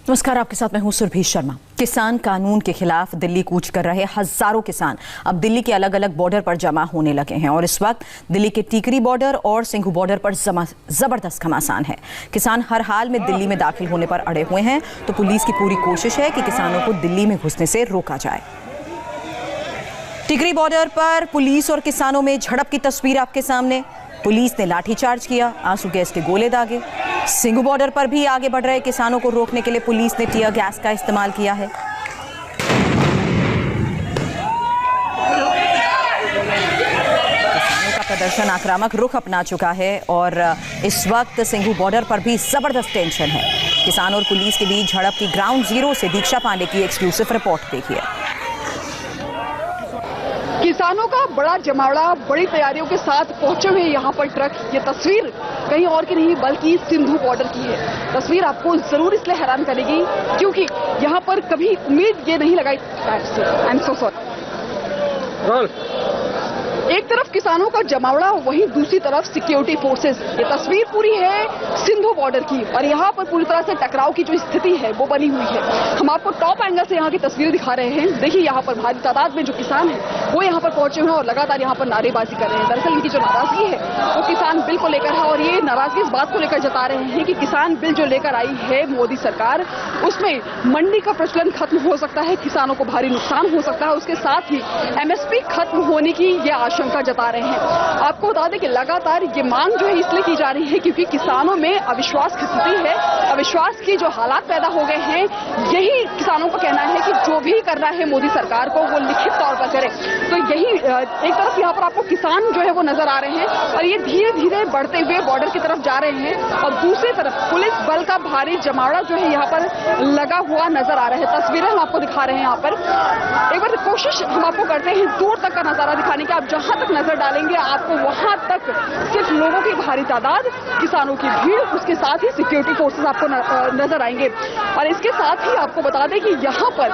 नमस्कार, आपके साथ मैं हूं सुरभि शर्मा। किसान कानून के खिलाफ दिल्ली कूच कर रहे हजारों किसान अब दिल्ली के अलग अलग बॉर्डर पर जमा होने लगे हैं और इस वक्त दिल्ली के टीकरी बॉर्डर और सिंघू बॉर्डर पर जबरदस्त घमासान है। किसान हर हाल में दिल्ली में दाखिल होने पर अड़े हुए हैं, तो पुलिस की पूरी कोशिश है कि किसानों को दिल्ली में घुसने से रोका जाए। टीकरी बॉर्डर पर पुलिस और किसानों में झड़प की तस्वीर आपके सामने। पुलिस ने लाठीचार्ज किया, आंसू गैस के गोले दागे। सिंघू बॉर्डर पर भी आगे बढ़ रहे किसानों को रोकने के लिए पुलिस ने टीयर गैस का इस्तेमाल किया है। किसानों का प्रदर्शन आक्रामक रुख अपना चुका है और इस वक्त सिंघू बॉर्डर पर भी जबरदस्त टेंशन है। किसान और पुलिस के बीच झड़प की ग्राउंड जीरो से दीक्षा पांडे की एक्सक्लूसिव रिपोर्ट देखिए। किसानों का बड़ा जमावड़ा बड़ी तैयारियों के साथ पहुंचे हुए यहाँ पर ट्रक। ये तस्वीर कहीं और की नहीं बल्कि सिंधु बॉर्डर की है। तस्वीर आपको जरूर इसलिए हैरान करेगी क्योंकि यहाँ पर कभी उम्मीद ये नहीं लगाई। I am so sorry. एक तरफ किसानों का जमावड़ा, वहीं दूसरी तरफ सिक्योरिटी फोर्सेस। ये तस्वीर पूरी है सिंधु बॉर्डर की और यहाँ पर पूरी तरह से टकराव की जो स्थिति है वो बनी हुई है। हम आपको टॉप एंगल से यहाँ की तस्वीरें दिखा रहे हैं। देखिए यहाँ पर भारी तादाद में जो किसान हैं वो यहाँ पर पहुंचे हुए हैं और लगातार यहाँ पर नारेबाजी कर रहे हैं। दरअसल इनकी जो नाराजगी है वो किसान बिल को लेकर है और ये नाराजगी इस बात को लेकर जता रहे हैं कि किसान बिल जो लेकर आई है मोदी सरकार, उसमें मंडी का प्रचलन खत्म हो सकता है, किसानों को भारी नुकसान हो सकता है, उसके साथ ही MSP खत्म होने की ये आशंका जता रहे हैं। आपको बता दें कि लगातार ये मांग जो है इसलिए की जा रही है क्योंकि किसानों में अविश्वास की स्थिति है। अविश्वास की जो हालात पैदा हो गए हैं, यही किसानों का कहना है कि जो भी करना है मोदी सरकार को वो लिखित तौर पर करे। तो यही एक तरफ यहाँ पर आपको किसान जो है वो नजर आ रहे हैं और ये धीरे धीरे बढ़ते हुए बॉर्डर की तरफ जा रहे हैं और दूसरी तरफ पुलिस बल का भारी जमावड़ा जो है यहाँ पर लगा हुआ नजर आ रहा है। तस्वीरें हम आपको दिखा रहे हैं। यहाँ पर एक बार कोशिश हम आपको करते हैं दूर तक का नजारा दिखाने की। आप जहां तक नजर डालेंगे आपको वहां तक सिर्फ लोगों की भारी तादाद, किसानों की भीड़, उसके साथ ही सिक्योरिटी फोर्सेस आपको नजर आएंगे। और इसके साथ ही आपको बता दें कि यहाँ पर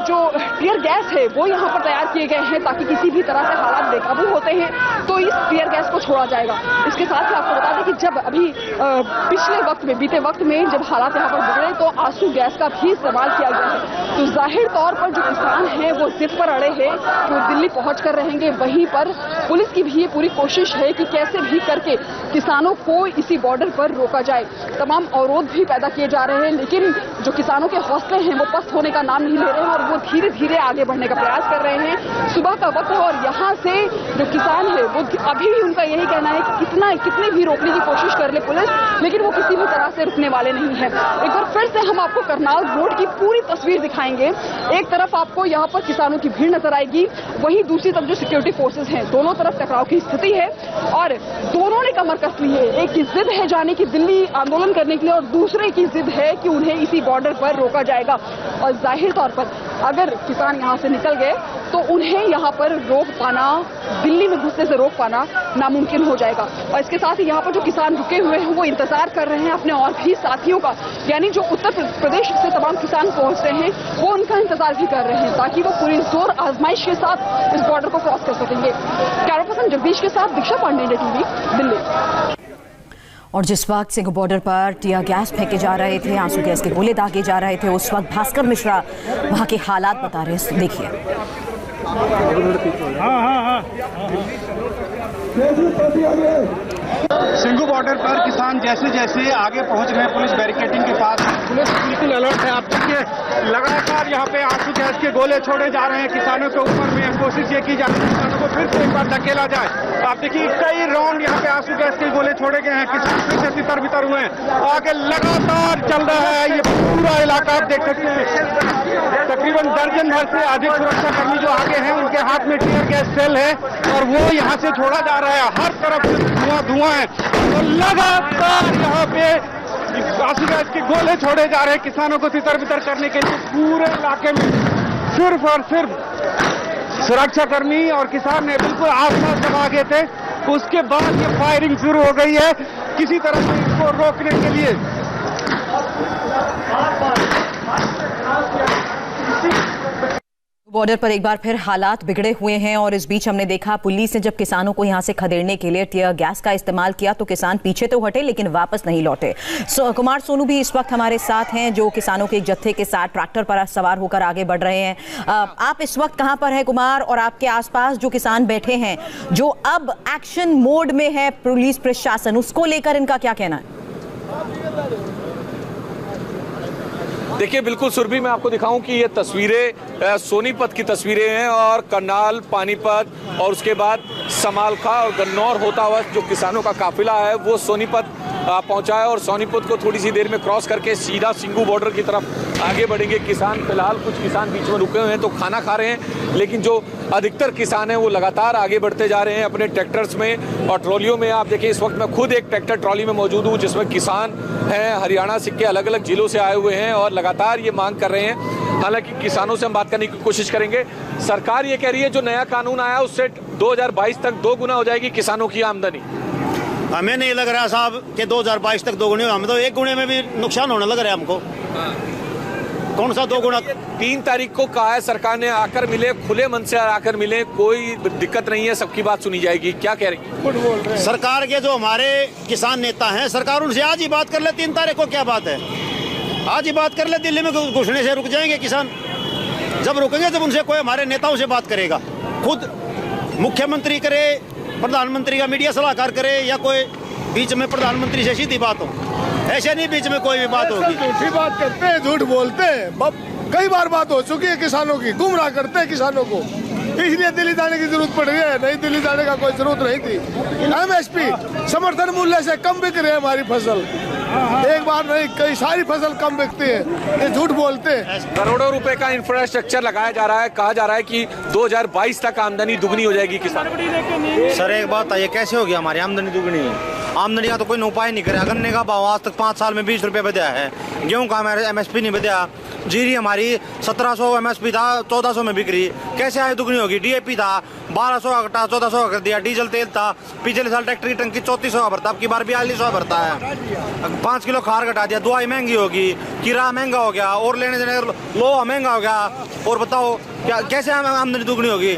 जो टियर गैस है वो यहाँ पर तैयार किए गए हैं ताकि किसी भी तरह से हालात बेकाबू होते हैं तो इस टियर गैस को छोड़ा जाएगा। इसके साथ ही आपको बता दें कि जब अभी पिछले वक्त में, बीते वक्त में जब हालात यहाँ पर बिगड़े तो आंसू गैस का भी इस्तेमाल किया गया है। तो जाहिर तौर पर जो किसान हैं वो जिद पर अड़े हैं कि वो दिल्ली पहुंच कर रहेंगे। वहीं पर पुलिस की भी ये पूरी कोशिश है कि कैसे भी करके किसानों को इसी बॉर्डर पर रोका जाए। तमाम अवरोध भी पैदा किए जा रहे हैं लेकिन जो किसानों के हौसले हैं वो पस्त होने का नाम नहीं ले रहे हैं और वो धीरे धीरे आगे बढ़ने का प्रयास कर रहे हैं। सुबह का वक्त है और यहाँ से जो किसान है वो अभी भी उनका यही कहना है कि कितनी भी रोकने की कोशिश कर ले पुलिस, लेकिन वो किसी भी तरह से रुकने वाले नहीं है। एक बार फिर से हम आपको करनाल रोड की पूरी तस्वीर दिखाएंगे। एक तरफ आपको यहाँ पर किसानों की भीड़ नजर आएगी, वहीं दूसरी तरफ जो सिक्योरिटी फोर्सेस हैं, दोनों तरफ टकराव की स्थिति है और दोनों ने कमर कस ली है। एक की जिद है जाने की दिल्ली आंदोलन करने के लिए और दूसरे की जिद है कि उन्हें इसी बॉर्डर पर रोका जाएगा। और जाहिर तौर पर अगर किसान यहाँ से निकल गए तो उन्हें यहाँ पर रोक पाना, दिल्ली में घुसने से रोक पाना नामुमकिन हो जाएगा। और इसके साथ ही यहाँ पर जो किसान रुके हुए हैं वो इंतजार कर रहे हैं अपने और भी साथियों का, यानी जो उत्तर प्रदेश से तमाम किसान पहुंचते हैं वो उनका इंतजार भी कर रहे हैं ताकि वो पूरी जोर आजमाइश के साथ इस बॉर्डर को क्रॉस कर सकेंगे। कैमरा पर्सन जगदीश के साथ दीक्षा पांडे, इंडिया टीवी, दिल्ली। और जिस वक्त सिंघू बॉर्डर पर टियर गैस फेंके जा रहे थे, आंसू गैस के गोले दागे जा रहे थे, उस वक्त भास्कर मिश्रा वहां के हालात बता रहे हैं। देखिए। सिंघू बॉर्डर पर किसान जैसे जैसे आगे पहुंच रहे हैं पुलिस बैरिकेडिंग के पास, पुलिस बिल्कुल अलर्ट है। आप देखिए लगातार यहाँ पे आंसू गैस के गोले छोड़े जा रहे हैं किसानों के ऊपर में। कोशिश ये की जा रही है किसानों को फिर से एक बार धकेला जाए। आप देखिए कई राउंड यहाँ पे आंसू गैस के गोले छोड़े गए हैं, किसान फिर से तितर बितर हुए हैं। आगे लगातार चल रहा है ये पूरा इलाका, आप देख सकते हैं तकरीबन दर्जन भर से अधिक सुरक्षाकर्मी जो आगे हैं उनके हाथ में टियर गैस सेल है और वो यहाँ से छोड़ा जा रहा है। हर तरफ से धुआं है तो लगातार यहाँ पे आंसू गैस के गोले छोड़े जा रहे हैं किसानों को तितर बितर करने के लिए। पूरे इलाके में सिर्फ और सिर्फ सुरक्षाकर्मी और किसान ने बिल्कुल आसपास जब आगे थे, उसके बाद ये फायरिंग शुरू हो गई है किसी तरह से इसको रोकने के लिए। बॉर्डर पर एक बार फिर हालात बिगड़े हुए हैं और इस बीच हमने देखा पुलिस ने जब किसानों को यहां से खदेड़ने के लिए टियर गैस का इस्तेमाल किया तो किसान पीछे तो हटे लेकिन वापस नहीं लौटे। कुमार सोनू भी इस वक्त हमारे साथ हैं जो किसानों के एक जत्थे के साथ ट्रैक्टर पर सवार होकर आगे बढ़ रहे हैं। आप इस वक्त कहां पर हैं कुमार, और आपके आसपास जो किसान बैठे हैं जो अब एक्शन मोड में है पुलिस प्रशासन, उसको लेकर इनका क्या कहना है? देखिए बिल्कुल सुरभि, मैं आपको दिखाऊं कि ये तस्वीरें सोनीपत की तस्वीरें हैं और करनाल, पानीपत और उसके बाद समालखा और गन्नौर होता हुआ जो किसानों का काफिला है वो सोनीपत पहुंचा है और सोनीपत को थोड़ी सी देर में क्रॉस करके सीधा सिंघू बॉर्डर की तरफ आगे बढ़ेंगे। किसान फिलहाल कुछ किसान बीच में रुके हुए हैं तो खाना खा रहे हैं, लेकिन जो अधिकतर किसान हैं वो लगातार आगे बढ़ते जा रहे हैं अपने ट्रैक्टर्स में और ट्रॉलियों में। आप देखिए इस वक्त मैं खुद एक ट्रैक्टर ट्रॉली में मौजूद हूँ जिसमें किसान हैं हरियाणा के अलग अलग जिलों से आए हुए हैं और लगातार ये मांग कर रहे हैं। हालांकि किसानों से हम बात करने की कोशिश करेंगे। सरकार ये कह रही है जो नया कानून आया उससे 2022 तक 2 गुना हो जाएगी किसानों की आमदनी। हमें नहीं लग रहा साहब कि 2022 तक 2 गुने, हम तो 1 गुने में भी नुकसान होने लग रहा है हमको। कौन सा 2 गुना? 3 तारीख को कहा है सरकार ने, आकर मिले, खुले मन से आकर मिले, कोई दिक्कत नहीं है, सबकी बात सुनी जाएगी। क्या कह रही सरकार के जो हमारे किसान नेता हैं, सरकार उनसे आज ही बात कर ले। 3 तारीख को क्या बात है, आज ही बात कर ले। दिल्ली में घुसने से रुक जाएंगे किसान? जब रुकेंगे जब उनसे कोई हमारे नेताओं से बात करेगा, खुद मुख्यमंत्री करे, प्रधानमंत्री का मीडिया सलाहकार करे या कोई बीच में प्रधानमंत्री से सीधी बात हो। ऐसे नहीं बीच में कोई भी बात होगी। झूठी बात करते हैं, झूठ बोलते हैं। कई बार बात हो चुकी है किसानों की, गुमराह करते हैं किसानों को, इसलिए दिल्ली जाने की जरूरत पड़ रही है। नहीं, दिल्ली जाने का कोई जरूरत नहीं थी। MSP समर्थन मूल्य से कम बिक रही है हमारी फसल, एक बार नहीं कई सारी फसल कम बिकती है, ये झूठ बोलते हैं। करोड़ों रुपए का इंफ्रास्ट्रक्चर लगाया जा रहा है, कहा जा रहा है कि 2022 तक आमदनी दुगनी हो जाएगी किसान। सर एक बात है, कैसे होगी हमारी आमदनी दुगनी? आमदनी का तो कोई उपाय नहीं करे। गन्ने का भाव आज तक 5 साल में 20 रुपये बढ़ा है, गेहूं का हमारे MSP नहीं बढ़ा, जीरी हमारी 1700 MSP था 1400 में बिक रही, कैसे आए दुगनी होगी? DAP था 1200 का घटा 1400 का कर दिया, डीजल तेल था पिछले साल ट्रैक्टर की टंकी 3400 का भरता, अब की बार 4200 भरता है। 5 किलो खार घटा दिया, दवाई महंगी होगी, किराया महंगा हो गया और लेने देने लोहा महंगा हो गया। और बताओ क्या कैसे आमदनी दुगनी होगी?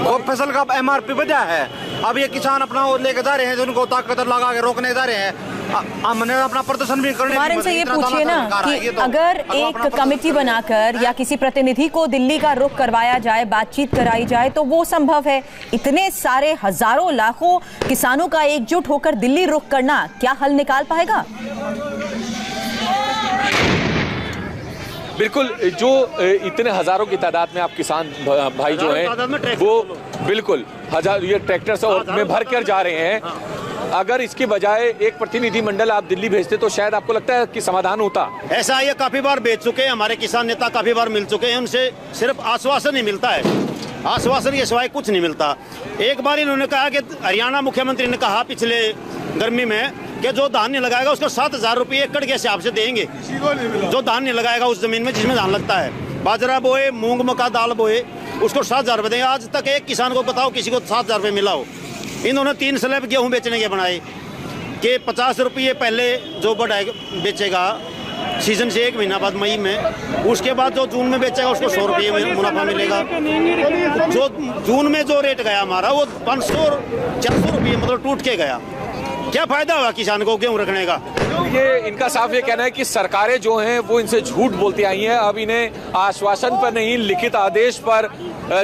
और फसल का MRP बढ़ा है, अब ये किसान अपना लेकर जा रहे हैं, उनको ताकत लगा के रोकने जा रहे हैं। हमने अपना प्रदर्शन भी करने। हमारे से ये पूछिए ना कि अगर एक कमेटी बनाकर या किसी प्रतिनिधि को दिल्ली का रुख करवाया जाए, बातचीत कराई जाए तो वो संभव है। इतने सारे हजारों लाखों किसानों का एकजुट होकर दिल्ली रुख करना क्या हल निकाल पाएगा? बिल्कुल, जो इतने हजारों की तादाद में आप किसान भाई जो हैं वो बिल्कुल हजार ये ट्रैक्टर से में भर कर जा रहे हैं। अगर इसके बजाय एक प्रतिनिधि मंडल आप दिल्ली भेजते तो शायद आपको लगता है कि समाधान होता। ऐसा ये काफी बार भेज चुके हैं, हमारे किसान नेता काफी बार मिल चुके हैं, उनसे सिर्फ आश्वासन ही मिलता है, आश्वासन के सिवाय कुछ नहीं मिलता। एक बार इन्होंने कहा कि हरियाणा मुख्यमंत्री ने कहा पिछले गर्मी में कि जो धान नहीं लगाएगा उसको 7000 रुपये एकड़ के हिसाब से देंगे। जो धान नहीं लगाएगा उस जमीन में जिसमें धान लगता है, बाजरा बोए, मूंग मक्का दाल बोए, उसको 7000 रुपये देंगे। आज तक एक किसान को बताओ किसी को 7000 रुपये मिला हो? इन्होंने 3 स्लैब गेहूं बेचने के बनाए कि 50 रुपये पहले जो बढ़ाएगा बेचेगा सीजन से 1 महीना बाद मई में, उसके बाद जो जून में बेचेगा उसको 100 रुपये मुनाफा मिलेगा। जो जून में जो रेट गया हमारा वो 500-400 रुपये मतलब टूट के गया। क्या फायदा हुआ किसान को गेहूं रखने का? ये इनका साफ ये कहना है कि सरकारें जो हैं वो इनसे झूठ बोलती आई हैं। अब इन्हें आश्वासन पर नहीं लिखित आदेश पर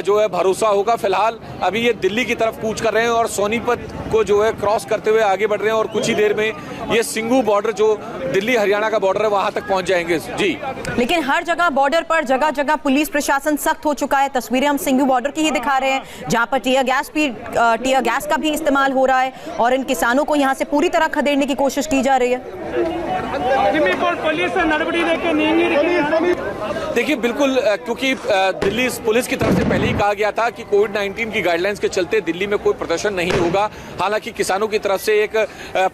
जो है भरोसा होगा। फिलहाल अभी ये दिल्ली की तरफ कूच कर रहे हैं और सोनीपत को जो है क्रॉस करते हुए आगे बढ़ रहे हैं और कुछ ही देर में ये सिंघू बॉर्डर जो दिल्ली हरियाणा का बॉर्डर है वहां तक पहुंच जाएंगे। जी, लेकिन हर जगह बॉर्डर पर जगह जगह पुलिस प्रशासन सख्त हो चुका है। तस्वीरें हम सिंघू बॉर्डर की ही दिखा रहे हैं जहां पर टियर गैस का भी इस्तेमाल हो रहा है और इन किसानों को यहां से पूरी तरह खदेड़ने की कोशिश की जा रही है। देखिए बिल्कुल, क्योंकि दिल्ली पुलिस की तरफ से पहले ही कहा गया था कि कोविड-19 की गाइडलाइंस के चलते दिल्ली में कोई प्रदर्शन नहीं होगा। हालांकि किसानों की तरफ से एक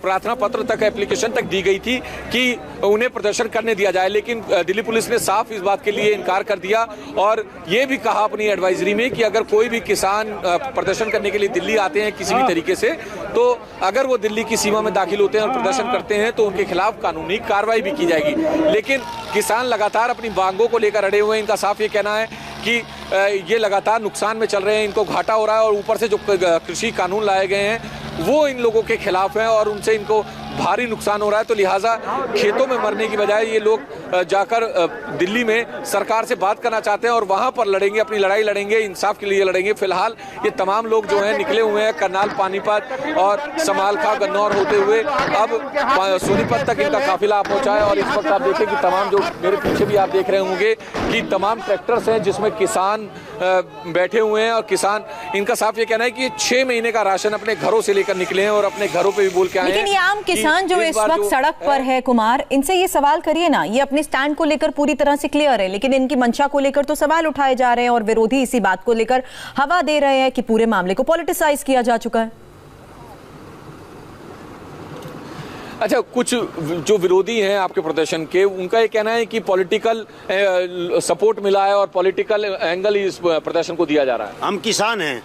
प्रार्थना पत्र तक, एप्लीकेशन तक दी गई थी कि उन्हें प्रदर्शन करने दिया जाए, लेकिन दिल्ली पुलिस ने साफ इस बात के लिए इनकार कर दिया और ये भी कहा अपनी एडवाइजरी में कि अगर कोई भी किसान प्रदर्शन करने के लिए दिल्ली आते हैं किसी भी तरीके से, तो अगर वो दिल्ली की सीमा में दाखिल होते हैं और प्रदर्शन करते हैं तो उनके खिलाफ कानूनी कार्रवाई भी की जाएगी। लेकिन किसान लगातार अपनी मांगों को लेकर अड़े हुए हैं। इनका साफ ये कहना है कि ये लगातार नुकसान में चल रहे हैं, इनको घाटा हो रहा है और ऊपर से जो कृषि कानून लाए गए हैं वो इन लोगों के खिलाफ हैं और उनसे इनको भारी नुकसान हो रहा है। तो लिहाजा खेतों में मरने की बजाय ये लोग जाकर दिल्ली में सरकार से बात करना चाहते हैं और वहां पर लड़ेंगे, अपनी लड़ाई लड़ेंगे, इंसाफ के लिए लड़ेंगे। फिलहाल ये तमाम लोग जो हैं निकले हुए हैं करनाल, पानीपत और समालखा, गन्नौर होते हुए अब सोनीपत तक इनका काफिला पहुंचा है। और इस वक्त आप देखें कि तमाम जो मेरे पीछे भी आप देख रहे होंगे कि तमाम ट्रैक्टर्स हैं जिसमें किसान बैठे हुए हैं और किसान, इनका साफ ये कहना है कि ये 6 महीने का राशन अपने घरों से लेकर निकले हैं और अपने घरों पे भी बोल के आए हैं। लेकिन ये आम किसान जो इस वक्त सड़क पर है कुमार, इनसे ये सवाल करिए ना, ये अपने स्टैंड को लेकर पूरी तरह से क्लियर है, लेकिन इनकी मंशा को लेकर तो सवाल उठाए जा रहे हैं और विरोधी इसी बात को लेकर हवा दे रहे हैं कि पूरे मामले को पॉलिटिसाइज किया जा चुका है। अच्छा, कुछ जो विरोधी हैं आपके प्रदर्शन के, उनका ये कहना है कि पॉलिटिकल सपोर्ट मिला है और पॉलिटिकल एंगल इस प्रदर्शन को दिया जा रहा है। हम किसान हैं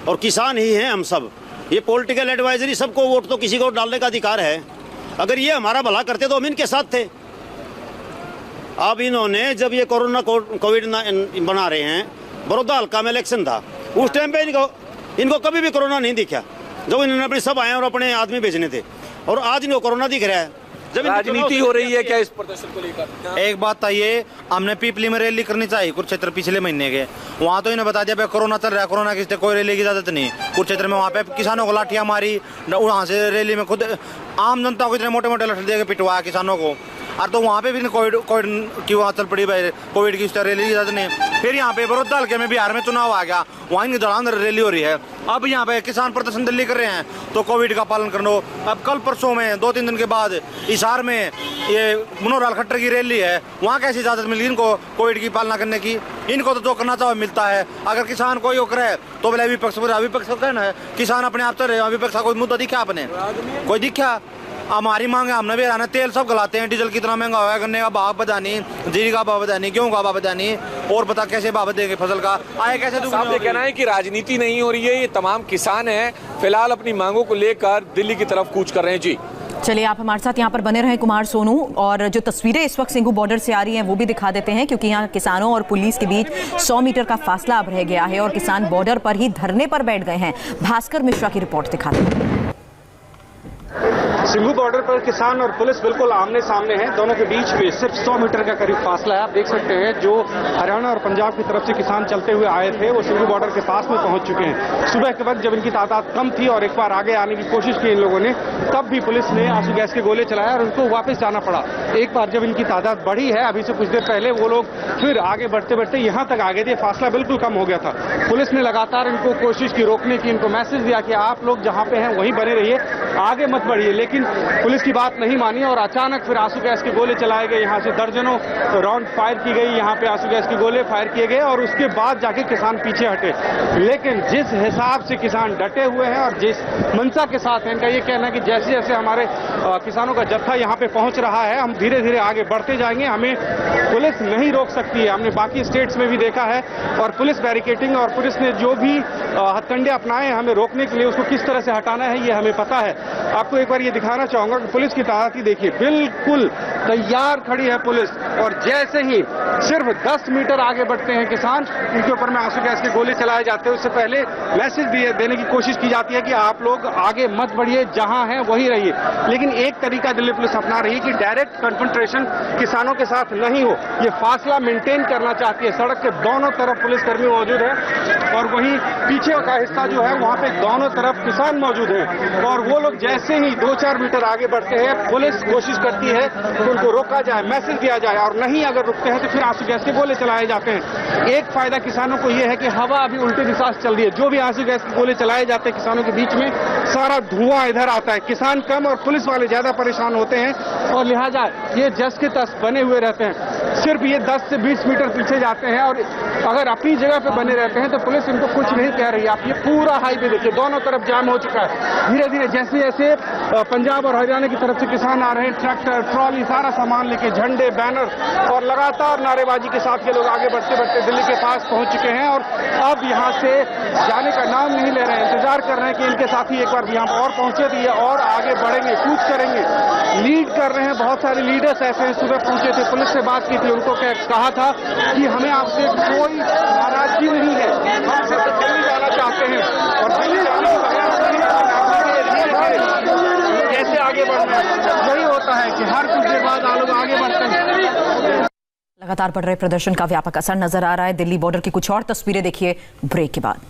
और किसान ही हैं हम सब। ये पॉलिटिकल एडवाइजरी, सबको वोट तो किसी को डालने का अधिकार है। अगर ये हमारा भला करते तो हम इनके साथ थे। अब इन्होंने जब ये कोरोना कोविड बना रहे हैं, बड़ौदा हल्का में इलेक्शन था, उस टाइम पे इनको कभी भी कोरोना नहीं दिखा जब इन्होंने अपनी सब आए और अपने आदमी भेजने थे, और आज इनको कोरोना दिख रहा है। जब राजनीति हो रही है क्या इस प्रदर्शन को लेकर? एक बात था, ये हमने पीपली में रैली करनी चाहिए कुरुक्षेत्र पिछले महीने के, वहाँ तो इन्हें बता दिया भाई कोरोना चल रहा है, कोरोना की कोई रैली की इजाजत नहीं। कुरुक्षेत्र में वहाँ पे किसानों को लाठियां मारी, वहाँ से रैली में खुद आम जनता को इतने मोटे मोटे लाठी दे के पिटवाया किसानों को। और तो वहाँ पे भी कोविड की वहाँ चल पड़ी भाई, कोविड की रैली की इजाजत नहीं। फिर यहाँ पे बड़ौदा हल्के में बिहार में चुनाव आ गया, वहाँ इनकी दौरान रैली हो रही है। अब यहाँ पे किसान प्रदर्शन दिल्ली कर रहे हैं तो कोविड का पालन कर लो। अब कल परसों में 2-3 दिन के बाद हिसार में ये मनोहर लाल खट्टर की रैली है, वहाँ कैसी इजाजत मिली इनको कोविड की पालना करने की? इनको तो जो करना चाहो मिलता है। अगर किसान कोई वो करे तो बोले विपक्ष कहना है, किसान अपने आप तो रहे, विपक्ष का कोई मुद्दा दिखा आपने? कोई दिखा? हमारी मांग है, हमने भी आना, तेल सब गलाते हैं, डीजल कितना महंगा हुआ है, गन्ने का भाव बतानी, जीरी का भाव बतानी, गेहूं का भाव बतानी, और बता कैसे भाव देंगे फसल का, आए कैसे? साहब ये कहना है कि राजनीति नहीं हो रही है, ये तमाम किसान हैं फिलहाल अपनी मांगों को लेकर दिल्ली की तरफ कूच कर रहे हैं। जी चलिए, आप हमारे साथ यहाँ पर बने रहें कुमार सोनू, और जो तस्वीरें इस वक्त सिंघू बॉर्डर से आ रही हैं वो भी दिखा देते हैं, क्योंकि यहाँ किसानों और पुलिस के बीच 100 मीटर का फासला अब रह गया है और किसान बॉर्डर पर ही धरने पर बैठ गए हैं। भास्कर मिश्रा की रिपोर्ट दिखाते हैं। सिंघू बॉर्डर पर किसान और पुलिस बिल्कुल आमने सामने हैं। दोनों के बीच में सिर्फ 100 मीटर का करीब फासला है। आप देख सकते हैं जो हरियाणा और पंजाब की तरफ से किसान चलते हुए आए थे वो सिंघू बॉर्डर के पास में पहुंच चुके हैं। सुबह के वक्त जब इनकी तादाद कम थी और एक बार आगे आने की कोशिश की इन लोगों ने, तब भी पुलिस ने आंसू गैस के गोले चलाए और उनको वापस जाना पड़ा। एक बार जब इनकी तादाद बढ़ी है, अभी से कुछ देर पहले, वो लोग फिर आगे बढ़ते बढ़ते यहाँ तक आ गए थे, फासला बिल्कुल कम हो गया था। पुलिस ने लगातार इनको कोशिश की रोकने की, इनको मैसेज दिया कि आप लोग जहाँ पे हैं वहीं बने रहिए, आगे मत बढ़िए, लेकिन पुलिस की बात नहीं मानी और अचानक फिर आंसू गैस के गोले चलाए गए। यहाँ से दर्जनों राउंड फायर की गई, यहाँ पे आंसू गैस के गोले फायर किए गए और उसके बाद जाके किसान पीछे हटे। लेकिन जिस हिसाब से किसान डटे हुए हैं और जिस मंशा के साथ है, इनका ये कहना है कि जैसे जैसे हमारे किसानों का जत्था यहाँ पे पहुंच रहा है, हम धीरे धीरे आगे बढ़ते जाएंगे, हमें पुलिस नहीं रोक सकती है। हमने बाकी स्टेट्स में भी देखा है और पुलिस बैरिकेटिंग और पुलिस ने जो भी हथकंडे अपनाए हैं हमें रोकने के लिए, उसको किस तरह से हटाना है ये हमें पता है। आपको एक बार ये दिखाना चाहूंगा कि पुलिस की तादाद ही देखिए, बिल्कुल तैयार खड़ी है पुलिस, और जैसे ही सिर्फ 10 मीटर आगे बढ़ते हैं किसान, उनके ऊपर में आंसू गैस के गोले चलाए जाते हैं। उससे पहले मैसेज देने की कोशिश की जाती है कि आप लोग आगे मत बढ़िए, जहां हैं वहीं रहिए। लेकिन एक तरीका दिल्ली पुलिस अपना रही है कि डायरेक्ट कन्फ्रंटेशन किसानों के साथ नहीं हो, ये फासला मेंटेन करना चाहती है। सड़क के दोनों तरफ पुलिसकर्मी मौजूद है और वहीं पीछे का हिस्सा जो है वहां पे दोनों तरफ किसान मौजूद है, और वो लोग जैसे ही 2-4 मीटर आगे बढ़ते हैं, पुलिस कोशिश करती है कि उनको रोका जाए, मैसेज दिया जाए, और नहीं अगर रुकते हैं तो फिर आंसू गैस के गोले चलाए जाते हैं। एक फायदा किसानों को यह है कि हवा अभी उल्टी दिशा से चल रही है, जो भी आंसू गैस के गोले चलाए जाते हैं किसानों के बीच में, सारा धुआं इधर आता है। किसान कम और पुलिस वाले ज्यादा परेशान होते हैं और लिहाजा ये जस के तस बने हुए रहते हैं। सिर्फ ये 10 से 20 मीटर पीछे जाते हैं और अगर अपनी जगह पे बने रहते हैं तो पुलिस इनको कुछ नहीं कह रही। आप ये पूरा हाईवे देखिए, दोनों तरफ जाम हो चुका है। धीरे धीरे जैसे जैसे पंजाब और हरियाणा की तरफ से किसान आ रहे हैं, ट्रैक्टर ट्रॉली सारा सामान लेके, झंडे बैनर और लगातार नारेबाजी के साथ ये लोग आगे बढ़ते बढ़ते दिल्ली के पास पहुंच चुके हैं और अब यहाँ से जाने का नाम नहीं ले रहे हैं। इंतजार कर रहे हैं कि इनके साथी एक बार यहाँ और पहुंचे तो ये और आगे बढ़ेंगे, कूच करेंगे, लीड कर रहे हैं। बहुत सारे लीडर्स ऐसे हैं, सुबह पहुंचे थे, पुलिस से बात की थी, उनको कहा था कि हमें आपसे कोई नाराजगी नहीं है, हम सिर्फ दिल्ली जाना चाहते हैं और दिल्ली जाने कैसे आगे बढ़ना है। यही होता है कि हर कुछ देर बाद लोग आगे बढ़ते हैं। लगातार बढ़ रहे प्रदर्शन का व्यापक असर नजर आ रहा है। दिल्ली बॉर्डर की कुछ और तस्वीरें देखिए ब्रेक के बाद।